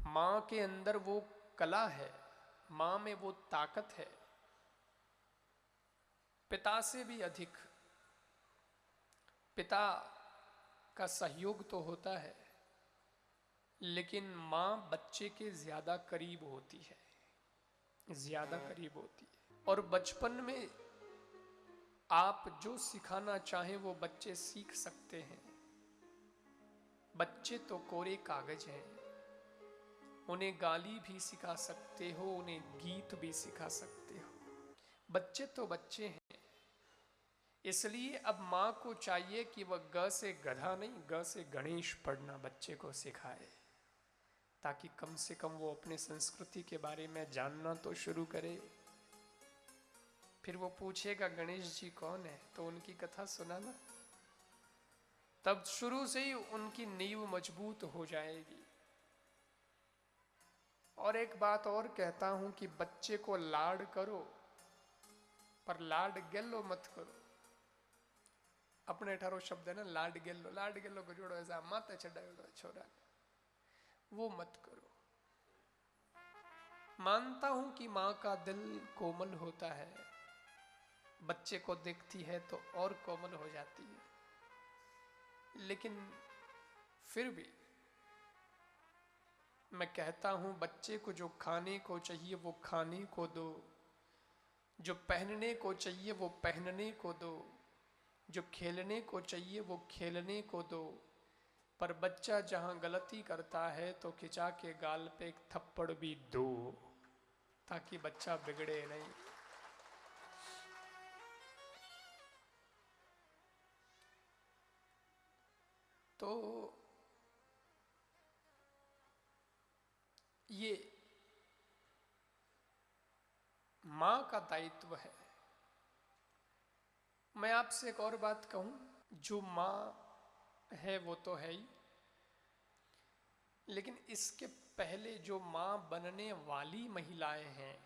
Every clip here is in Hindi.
मां के अंदर वो कला है, मां में वो ताकत है, पिता से भी अधिक। पिता का सहयोग तो होता है, लेकिन मां बच्चे के ज्यादा करीब होती है, ज्यादा करीब होती है। और बचपन में आप जो सिखाना चाहें वो बच्चे सीख सकते हैं। बच्चे तो कोरे कागज हैं, उन्हें गाली भी सिखा सकते हो, उन्हें गीत भी सिखा सकते हो। बच्चे तो बच्चे हैं। इसलिए अब माँ को चाहिए कि वह ग से गधा नहीं, ग से गणेश पढ़ना बच्चे को सिखाए, ताकि कम से कम वो अपने संस्कृति के बारे में जानना तो शुरू करे। फिर वो पूछेगा गणेश जी कौन है, तो उनकी कथा सुनाना। तब शुरू से ही उनकी नींव मजबूत हो जाएगी। और एक बात और कहता हूं कि बच्चे को लाड करो, पर लाड गेलो मत करो। अपने ठारो शब्द है ना, लाड गेलो को जोड़ो ऐसा माते चढ़ाओ छोरा, वो मत करो। मानता हूं कि मां का दिल कोमल होता है, बच्चे को देखती है तो और कोमल हो जाती है, लेकिन फिर भी मैं कहता हूं बच्चे को जो खाने को चाहिए वो खाने को दो, जो पहनने को चाहिए वो पहनने को दो, जो खेलने को चाहिए वो खेलने को दो। पर बच्चा जहां गलती करता है तो खिंचा के गाल पे एक थप्पड़ भी दो, ताकि बच्चा बिगड़े नहीं। तो ये मां का दायित्व है। मैं आपसे एक और बात कहूं, जो मां है वो तो है ही, लेकिन इसके पहले जो मां बनने वाली महिलाएं हैं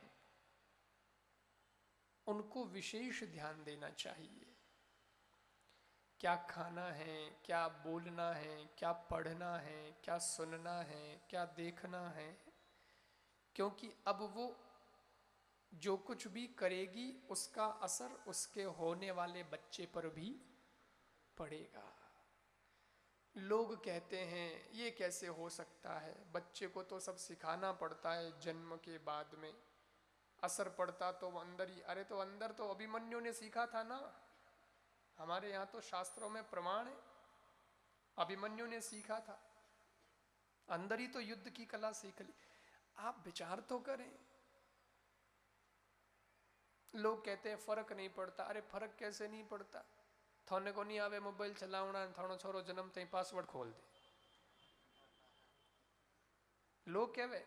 उनको विशेष ध्यान देना चाहिए। क्या खाना है, क्या बोलना है, क्या पढ़ना है, क्या सुनना है, क्या देखना है, क्योंकि अब वो जो कुछ भी करेगी उसका असर उसके होने वाले बच्चे पर भी पड़ेगा। लोग कहते हैं ये कैसे हो सकता है, बच्चे को तो सब सिखाना पड़ता है, जन्म के बाद में असर पड़ता तो अंदर ही। अरे तो अंदर तो अभिमन्यु ने सीखा था ना, हमारे यहाँ तो शास्त्रों में प्रमाण है, अभिमन्यु ने सीखा था, अंदर ही तो युद्ध की कला सीख ली। आप विचार तो करें। लोग कहते हैं फर्क नहीं पड़ता, अरे फर्क कैसे नहीं पड़ता, थाने को नहीं आवे मोबाइल चलावना, थानो छोरो जन्म तई पासवर्ड खोल दे। लोग कहे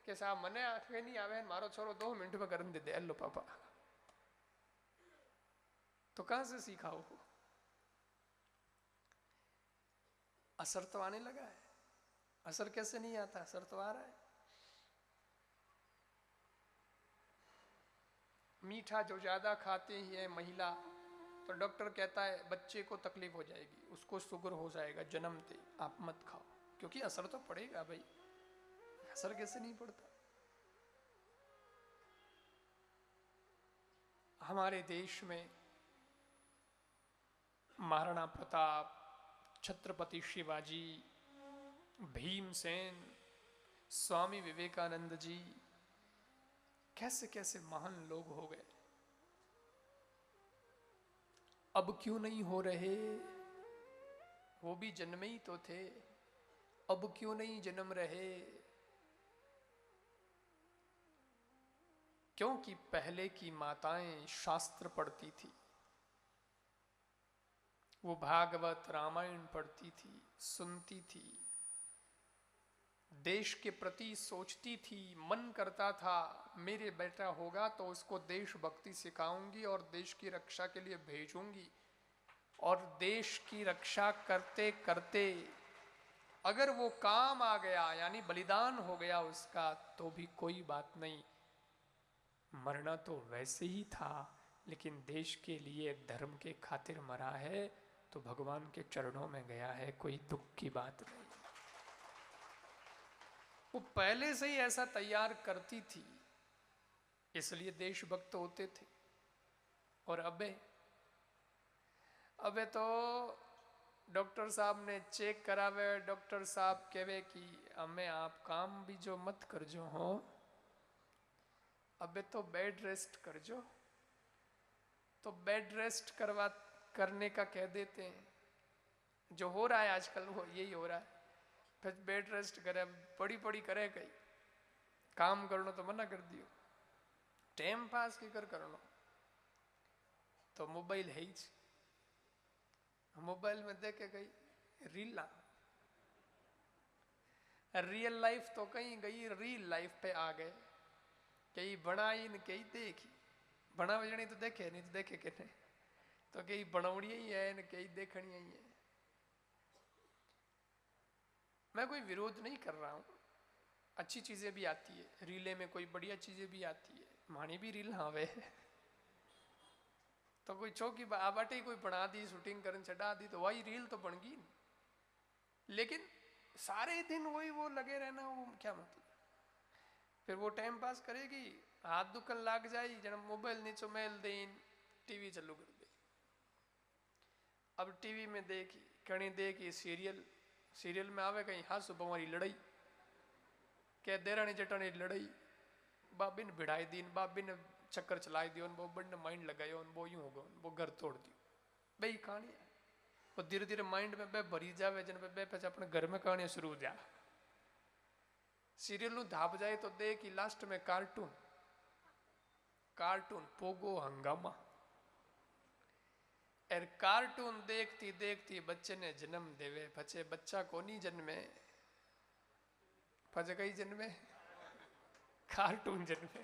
कि साहब मने आखे नहीं आवे, मारो छोरो 2 मिनट में कर दे दे, लो पापा। तो कहां से सीखा हो? असर तो आने लगा है। असर कैसे नहीं आता, असर तो आ रहा है। मीठा जो ज्यादा खाते ही है महिला, तो डॉक्टर कहता है बच्चे को तकलीफ हो जाएगी, उसको शुगर हो जाएगा जन्मते, आप मत खाओ, क्योंकि असर तो पड़ेगा भाई। असर कैसे नहीं पड़ता? हमारे देश में महाराणा प्रताप, छत्रपति शिवाजी, भीमसेन, स्वामी विवेकानंद जी, कैसे कैसे महान लोग हो गए। अब क्यों नहीं हो रहे? वो भी जन्मे ही तो थे, अब क्यों नहीं जन्म रहे? क्योंकि पहले की माताएं शास्त्र पढ़ती थी, वो भागवत रामायण पढ़ती थी, सुनती थी, देश के प्रति सोचती थी, मन करता था मेरे बेटा होगा तो उसको देशभक्ति सिखाऊंगी और देश की रक्षा के लिए भेजूंगी। और देश की रक्षा करते करते अगर वो काम आ गया, यानी बलिदान हो गया उसका, तो भी कोई बात नहीं, मरना तो वैसे ही था, लेकिन देश के लिए धर्म के खातिर मरा है, तो भगवान के चरणों में गया है, कोई दुख की बात नहीं। वो पहले से ही ऐसा तैयार करती थी, इसलिए देशभक्त होते थे। और अबे तो डॉक्टर साहब ने चेक करावे, डॉक्टर साहब कहे कि हमें आप काम भी जो मत कर जो हो, अबे तो बेड रेस्ट कर जो। तो बेड रेस्ट करने का कह देते हैं, जो हो रहा है आजकल वो यही हो रहा है। फिर बेड रेस्ट करे, पड़ी करे, कहीं काम करना तो मना कर दियो, टाइम पास की करनो तो मोबाइल है ही। मोबाइल में देखे गई रीला, रियल लाइफ तो कहीं गई, रील लाइफ पे आ गए। कई बनाई न कई देखी, बना बजनी तो देखे नहीं तो देखे कितने, तो कई बनौनी ही है न कई देखनी ही है। मैं कोई विरोध नहीं कर रहा हूँ, अच्छी चीजें भी आती है, रीले में कोई बढ़िया चीजें भी आती है, मानी भी रील हावे तो कोई चौकी बाटे कोई बना दी, शूटिंग करने चढ़ा दी, तो वही रील तो बन गई। लेकिन सारे दिन वही वो लगे रहना, वो क्या मतलब? फिर वो टाइम पास करेगी, हाथ दुखन लाग जाए, जन मोबाइल नीचो मेल देन, टीवी चालू कर दे। अब टीवी में देखी कहीं देखी सीरियल में आवे कहीं हासु बवारी लड़ाई, क्या देरानी जटानी लड़ाई, बाबी ने भिड़ाई दी, बाबी ने चक्कर चलाई दियो, वो बड़े माइंड लगायो, वो यूं होगा, वो घर तोड़ दियो। भाई कहानी है वो धीरे धीरे माइंड में बे भरी जावे, जन बे पे अपने घर में कहानियां शुरू हो जा। सीरियल नु धाप जाए तो देख लास्ट में कार्टून पोगो हंगामा। और कार्टून देखती देखती बच्चे ने जन्म देवे, पचे बच्चा को नहीं जन्मे, पचे कई जन्मे, कार्टून जन्मे।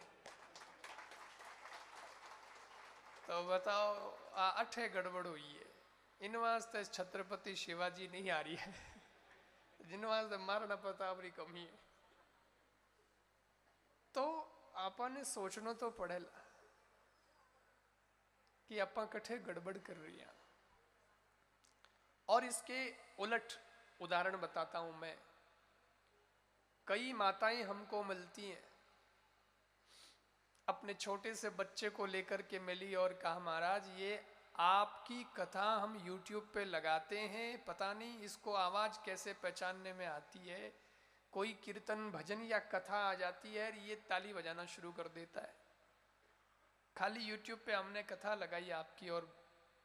तो बताओ अठे गड़बड़ हुई है। इन वास्ते छत्रपति शिवाजी नहीं आ रही है जिन वास्ते महाराणा प्रताप री कमी है। तो आपने सोचना तो पड़ेगा कि आपा कठे गड़बड़ कर रही हैं। और इसके उलट उदाहरण बताता हूं मैं। कई माताएं हमको मिलती हैं, अपने छोटे से बच्चे को लेकर के मिली और कहा महाराज ये आपकी कथा हम YouTube पे लगाते हैं, पता नहीं इसको आवाज कैसे पहचानने में आती है, कोई कीर्तन भजन या कथा आ जाती है ये ताली बजाना शुरू कर देता है। खाली YouTube पे हमने कथा लगाई आपकी और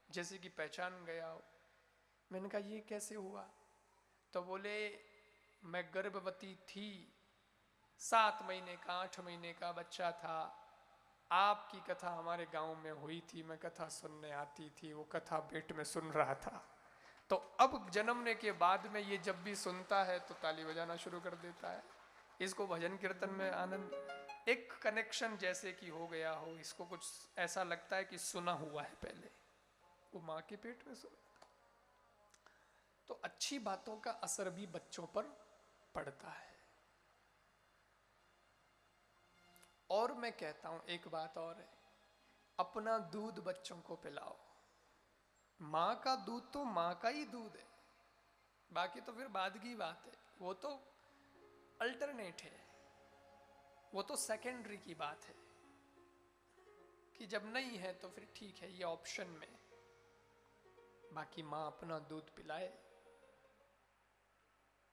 जैसे कि पहचान गया हो। मैंने कहा ये कैसे हुआ? तो बोले मैं गर्भवती थी, 7 महीने का 8 महीने का बच्चा था, आपकी कथा हमारे गांव में हुई थी, मैं कथा सुनने आती थी, वो कथा पेट में सुन रहा था, तो अब जन्मने के बाद में ये जब भी सुनता है तो ताली बजाना शुरू कर देता है। इसको भजन कीर्तन में आनंद, एक कनेक्शन जैसे कि हो गया हो, इसको कुछ ऐसा लगता है कि सुना हुआ है पहले, वो माँ के पेट में सुना। तो अच्छी बातों का असर भी बच्चों पर पड़ता है। और मैं कहता हूं एक बात और है, अपना दूध बच्चों को पिलाओ। मां का दूध तो मां का ही दूध है, बाकी तो फिर बाद की बात है, वो तो अल्टरनेट है, वो तो सेकेंडरी की बात है कि जब नहीं है तो फिर ठीक है, ये ऑप्शन में। बाकी मां अपना दूध पिलाए,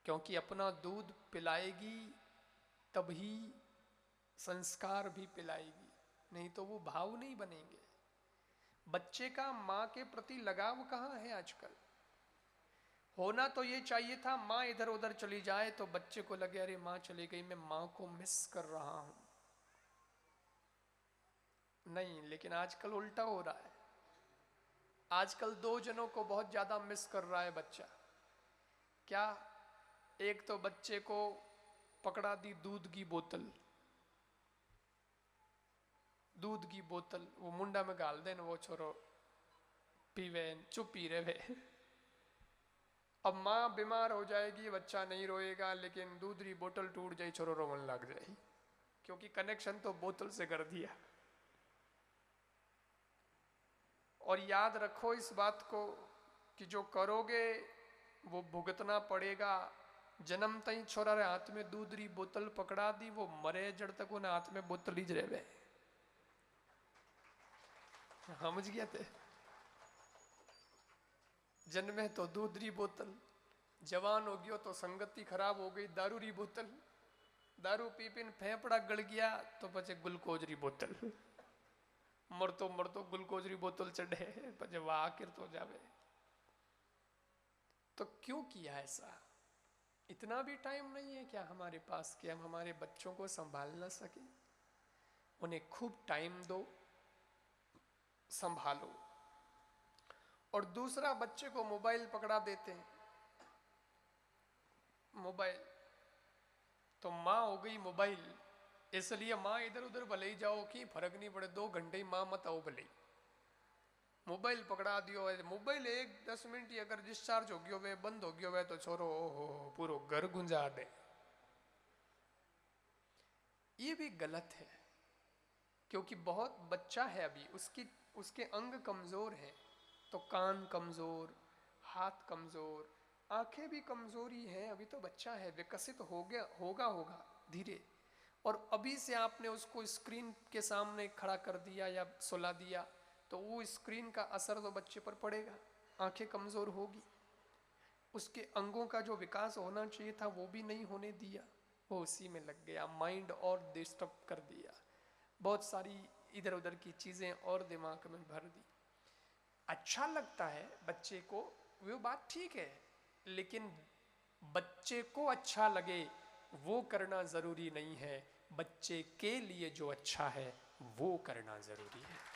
क्योंकि अपना दूध पिलाएगी तभी संस्कार भी पिलाएगी, नहीं तो वो भाव नहीं बनेंगे। बच्चे का मां के प्रति लगाव कहां है आजकल? होना तो ये चाहिए था मां इधर उधर चली जाए तो बच्चे को लगे अरे मां चली गई, मैं मां को मिस कर रहा हूं। नहीं, लेकिन आजकल उल्टा हो रहा है। आजकल 2 जनों को बहुत ज्यादा मिस कर रहा है बच्चा। क्या? एक तो बच्चे को पकड़ा दी दूध की बोतल, वो मुंडा में गाल देन, वो छोरो पीवे, चुप पी रहे। अब माँ बीमार हो जाएगी, बच्चा नहीं रोएगा, लेकिन दूध की बोतल टूट जाए, छोरो रोवन लग जाए, क्योंकि कनेक्शन तो बोतल से कर दिया। और याद रखो इस बात को कि जो करोगे वो भुगतना पड़ेगा। जन्म तई छोरा रे हाथ में दूध री बोतल पकड़ा दी, वो मरे जड़ तक उन्हें हाथ में बोतल ही रहे। समझ गया थे? जन्मे तो दूध री बोतल, जवान हो गयो तो संगति खराब हो गई दारू री बोतल, दारू पी पीन फेफड़ा गल गया तो पचे ग्लूकोज री बोतल, मरतो मरतो ग्लूकोज री बोतल चढ़े पचे वाह आखिर तो जावे। तो क्यों किया ऐसा? इतना भी टाइम नहीं है क्या हमारे पास कि हम हमारे बच्चों को संभाल ना सके? उन्हें खूब टाइम दो, संभालो। और दूसरा, बच्चे को मोबाइल पकड़ा देते हैं। मोबाइल तो माँ हो गई मोबाइल, इसलिए माँ इधर उधर भले ही जाओ कि फर्क नहीं पड़े, 2 घंटे ही माँ मत आओ भले। मोबाइल पकड़ा दियो, मोबाइल 1-10 मिनट ही अगर डिस्चार्ज हो गयो वे, बंद हो गयो वे, तो छोरो ओहो पूरो घर गुंजा दे। ये भी गलत है, क्योंकि बहुत बच्चा है अभी, उसके अंग कमजोर हैं। तो कान कमजोर, हाथ कमजोर, आंखें भी कमजोरी हैं, अभी तो बच्चा है, विकसित हो गया होगा धीरे। और अभी से आपने उसको स्क्रीन के सामने खड़ा कर दिया या सुला दिया तो वो स्क्रीन का असर तो बच्चे पर पड़ेगा, आंखें कमजोर होगी, उसके अंगों का जो विकास होना चाहिए था वो भी नहीं होने दिया, वो उसी में लग गया, माइंड और डिस्टर्ब कर दिया, बहुत सारी इधर उधर की चीजें और दिमाग में भर दी। अच्छा लगता है बच्चे को, वो बात ठीक है, लेकिन बच्चे को अच्छा लगे वो करना जरूरी नहीं है, बच्चे के लिए जो अच्छा है वो करना जरूरी है।